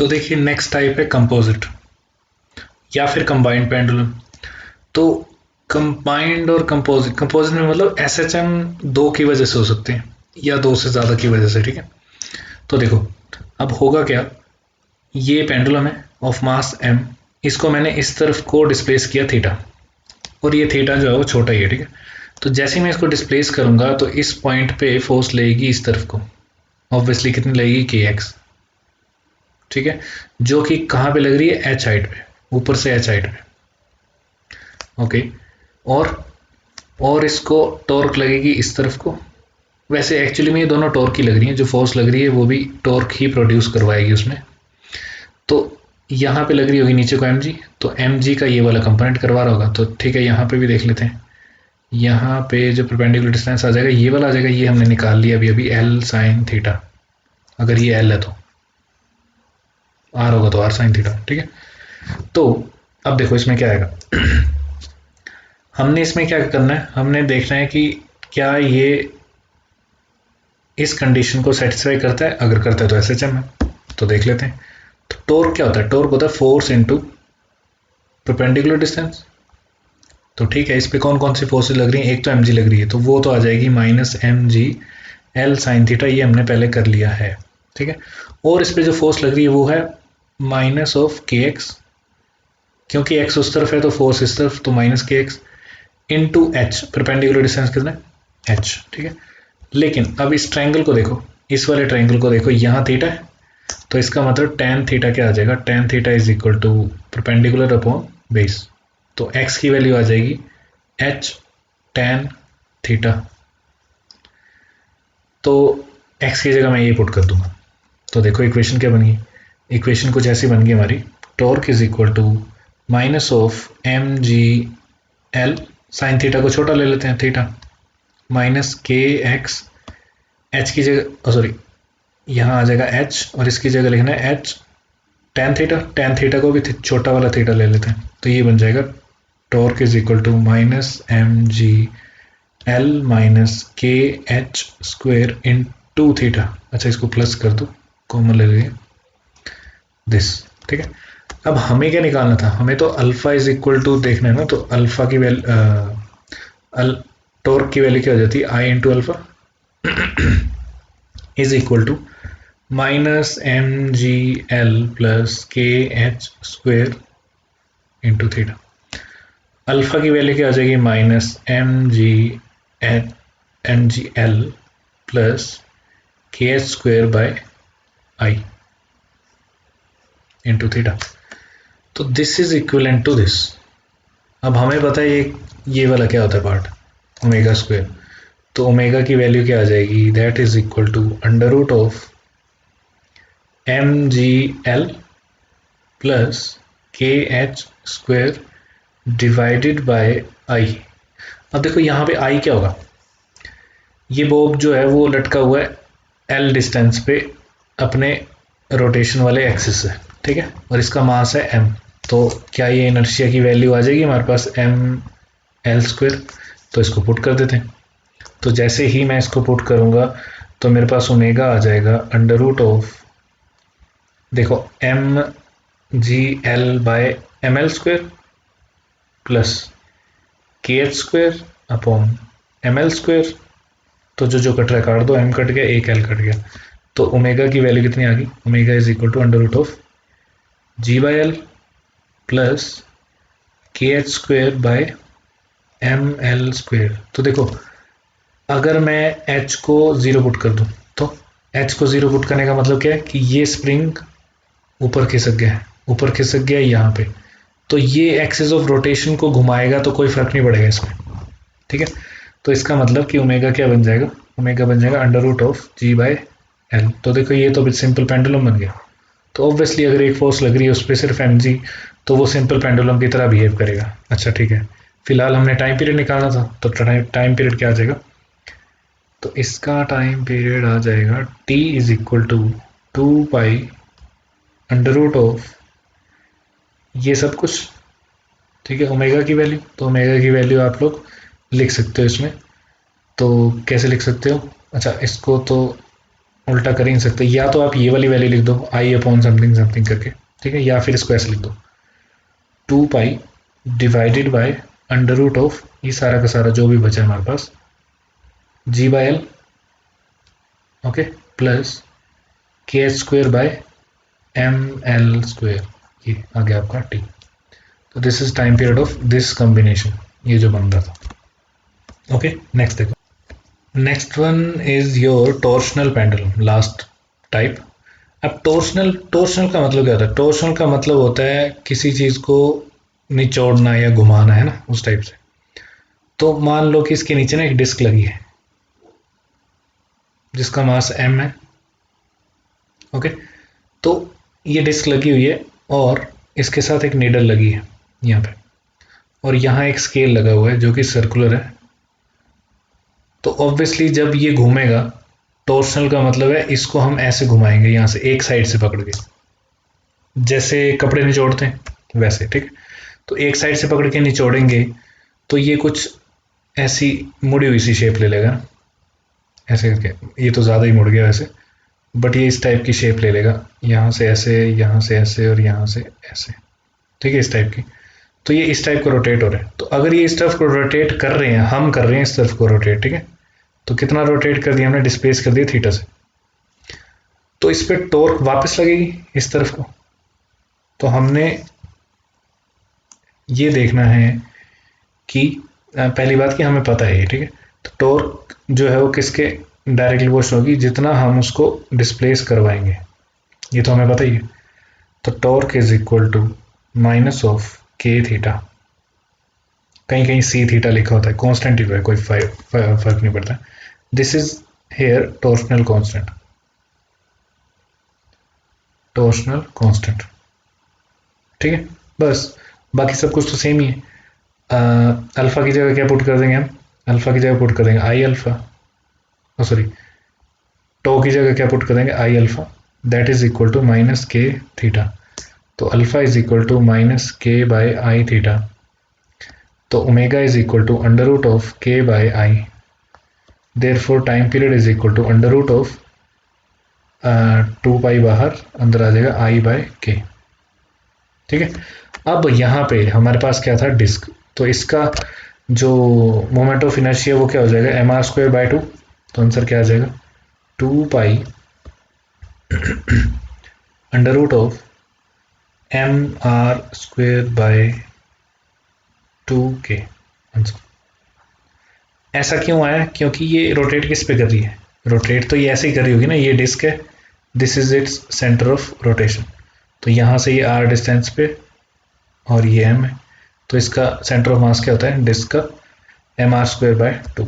तो देखिए next type है कंपोजिट या फिर कंबाइंड पेंडुलम। तो कंबाइंड और कंपोजिट में मतलब एसएचएम दो की वजह से हो सकते हैं या दो से ज़्यादा की वजह से, ठीक है। तो देखो अब होगा क्या, ये पेंडुलम है ऑफ मास एम, इसको मैंने इस तरफ को डिस्प्लेस किया थीटा, और ये थीटा जो है वो छोटा ही है, ठीक है। तो जैसे ही मैं इसको डिस्प्लेस करूंगा तो इस पॉइंट पे फोर्स लगेगी इस तरफ को, ऑब्वियसली कितनी लगेगी, के एक्स, ठीक है, जो कि कहाँ पे लग रही है, एच हाइट पे, ऊपर से एच हाइट पे, ओके। और इसको टॉर्क लगेगी इस तरफ को, वैसे एक्चुअली में ये दोनों टॉर्क ही लग रही हैं, जो फोर्स लग रही है वो भी टॉर्क ही प्रोड्यूस करवाएगी उसमें। तो यहाँ पे लग रही होगी नीचे को एम जी, तो एम जी का ये वाला कंपोनेंट करवा रहा होगा, तो ठीक है यहाँ पे भी देख लेते हैं। यहाँ पे जो परपेंडिकुलर डिस्टेंस आ जाएगा ये वाला आ जाएगा, ये हमने निकाल लिया अभी अभी, एल साइन थीटा, अगर ये एल है तो आर होगा तो आर साइन थीटा, ठीक है। तो अब देखो इसमें क्या आएगा हमने इसमें क्या करना है, हमने देखना है कि क्या ये इस कंडीशन को सेटिस्फाई करता है, अगर करता है तो एसएचएम है। तो देख लेते हैं। तो टॉर्क क्या होता है, टॉर्क होता है फोर्स इनटू परपेंडिकुलर डिस्टेंस। तो ठीक है, इस पे कौन कौन सी फोर्सेज लग रही हैं, एक तो एम जी लग रही है, तो वो तो आ जाएगी minus M G l sine theta, ये हमने पहले कर लिया है, ठीक है। और इस पे जो फोर्स लग रही है वो है माइनस ऑफ के एक्स, क्योंकि एक्स उस तरफ है तो फोर्स इस तरफ, तो minus k x into H, perpendicular distance कितना है, एच, ठीक है। लेकिन अब इस ट्रायंगल को देखो, इस वाले ट्रायंगल को देखो, यहाँ थीटा है, तो इसका मतलब टेन थीटा क्या आ जाएगा, tan theta is equal to perpendicular upon base, तो एक्स की वैल्यू आ जाएगी एच टेन थीटा। तो एक्स की जगह मैं ये पुट कर दूंगा, तो देखो इक्वेशन क्या बन गई, इक्वेशन कुछ ऐसी बन गई हमारी, torque is equal to minus of m ji l, sine theta को छोटा ले लेते हैं theta, minus k x, h की जगह सॉरी यहाँ आ जाएगा एच, और इसकी जगह लिखना है H tan theta, tan theta को भी छोटा वाला थीटा ले लेते हैं, तो ये बन जाएगा torque is equal to minus M G L minus K H square into theta. अच्छा इसको प्लस कर दो, कॉमन ले लीजिए दिस, ठीक है। अब हमें क्या निकालना था, हमें तो अल्फा इज इक्वल टू देखना है ना, तो अल्फा की वैल्यू टॉर्क की वैल्यू क्या हो जाती है, I into alpha is equal to minus M G L plus के H square into theta. Alpha की वैल्यू क्या आ जाएगी, minus M G L plus के H square by I into theta. तो this is equivalent to this. अब हमें पता है ये वाला क्या होता है पार्ट, ओमेगा स्क्वेयर, तो ओमेगा की वैल्यू क्या आ जाएगी, that is equal to under root of m ji L plus के एच स्क्वेयर डिवाइडेड बाय आई। अब देखो यहाँ पे आई क्या होगा, ये बॉब जो है वो लटका हुआ है एल डिस्टेंस पे अपने रोटेशन वाले एक्सिस से, ठीक है, और इसका मास है एम। तो क्या ये इनर्शिया की वैल्यू आ जाएगी हमारे पास एम एल स्क्वेयर, तो इसको पुट कर देते हैं। तो जैसे ही मैं इसको पुट करूंगा तो मेरे पास ओमेगा आ जाएगा अंडर रूट ऑफ, देखो M ji L by M L square plus के H square upon M L square, तो जो कट रहा है काट दो, एम कट गया, एक एल कट गया, तो ओमेगा की वैल्यू कितनी आ गई, omega is equal to under root of G by L plus के H square by M L square. तो देखो अगर मैं एच को जीरो पुट कर दूं, तो एच को जीरो पुट करने का मतलब क्या है कि ये स्प्रिंग ऊपर खिसक गया है, ऊपर खिसक गया यहाँ पे, तो ये एक्सिस ऑफ रोटेशन को घुमाएगा तो कोई फर्क नहीं पड़ेगा इसमें, ठीक है। तो इसका मतलब कि ओमेगा क्या बन जाएगा, ओमेगा बन जाएगा under root of g by l. तो देखो ये तो सिंपल पेंडुलम बन गया, तो ऑब्वियसली अगर एक फोर्स लग रही है उस पर सिर्फ एम जी, तो वो सिंपल पेंडुलम की तरह बिहेव करेगा। अच्छा ठीक है, फिलहाल हमने टाइम पीरियड निकालना था, तो टाइम पीरियड क्या आ जाएगा, तो इसका टाइम पीरियड आ जाएगा T is equal to two pi under root of ये सब कुछ, ठीक है, ओमेगा की वैल्यू, तो ओमेगा की वैल्यू आप लोग लिख सकते हो इसमें, तो कैसे लिख सकते हो, अच्छा इसको तो उल्टा कर ही नहीं सकते, या तो आप ये वाली वैल्यू लिख दो आई अपॉन समथिंग समथिंग करके, ठीक है, या फिर इसको ऐसे लिख दो 2 pi divided by under root of ये सारा का सारा जो भी बचा हमारे पास g by l, okay, plus के H square by M L square, ये आ गया आपका टी। तो this is time period of this combination, ये जो बन रहा था। ओके, नेक्स्ट देखो, next one is your torsional pendulum, last type. अब टॉर्शनल टॉर्शनल का मतलब क्या होता है? टॉर्शनल का मतलब होता है किसी चीज को निचोड़ना या घुमाना, है ना, उस टाइप से। तो मान लो कि इसके नीचे ना एक डिस्क लगी है जिसका मास m है, ओके। तो ये डिस्क लगी हुई है और इसके साथ एक नीडल लगी है यहाँ पे, और यहाँ एक स्केल लगा हुआ है जो कि सर्कुलर है। तो ऑब्वियसली जब ये घूमेगा, टॉर्शनल का मतलब है इसको हम ऐसे घुमाएंगे यहाँ से एक साइड से पकड़ के, जैसे कपड़े निचोड़ते हैं वैसे, ठीक। तो एक साइड से पकड़ के निचोड़ेंगे तो ये कुछ ऐसी मुड़ी हुई सी शेप ले लेगा, ऐसे करके। ये तो ज़्यादा ही मुड़ गया वैसे, बट ये इस टाइप की शेप ले लेगा, यहाँ से ऐसे, यहाँ से ऐसे और यहाँ से ऐसे, ठीक है, इस टाइप की। तो ये इस टाइप को रोटेट हो रहा है। तो अगर ये इस तरफ को रोटेट कर रहे हैं, हम कर रहे हैं इस तरफ को रोटेट, ठीक है, तो कितना रोटेट कर दिया हमने, डिस्प्लेस कर दिया थीटा से। तो इस पर टॉर्क वापस लगेगी इस तरफ को। तो हमने ये देखना है कि पहली बात कि हमें पता है ये, ठीक है, तो टॉर्क जो है वो किसके डायरेक्टली प्रोपोर्शनल होगी, जितना हम उसको डिस्प्लेस करवाएंगे, ये तो हमें पता ही है। तो torque is equal to minus of k theta, कहीं कहीं सी थीटा लिखा होता है, कांस्टेंट ही है, कोई फर्क नहीं पड़ता। This is here torsional constant, torsional constant, ठीक है। बस बाकी सब कुछ तो सेम ही है। अल्फा की जगह क्या पुट कर देंगे हम, अल्फा की जगह पुट कर देंगे आई अल्फा, सॉरी, टो की जगह क्या पुट कर देंगे I alpha, that is equal to minus K theta. तो alpha is equal to minus K by I theta. तो omega is equal to under root of K by I, therefore time period is equal to under root of 2 pi बाहर अंदर आ जाएगा आई bye के, ठीक है। अब यहाँ पे हमारे पास क्या था, डिस्क, तो इसका जो मोमेंट ऑफ इनर्शिया वो क्या हो जाएगा, एम आर स्क्वायर बाय 2। तो आंसर क्या आ जाएगा, 2 pi under root of m r square by 2 k answer. ऐसा क्यों आया, क्योंकि ये रोटेट किस पे कर रही है, रोटेट तो ये ऐसे ही कर रही होगी ना, ये डिस्क है, this is its centre of rotation. तो यहाँ से ये आर डिस्टेंस पे और ये एम है, तो इसका सेंटर ऑफ मास क्या होता है डिस्क का, एम आर स्क्वायर बाय 2।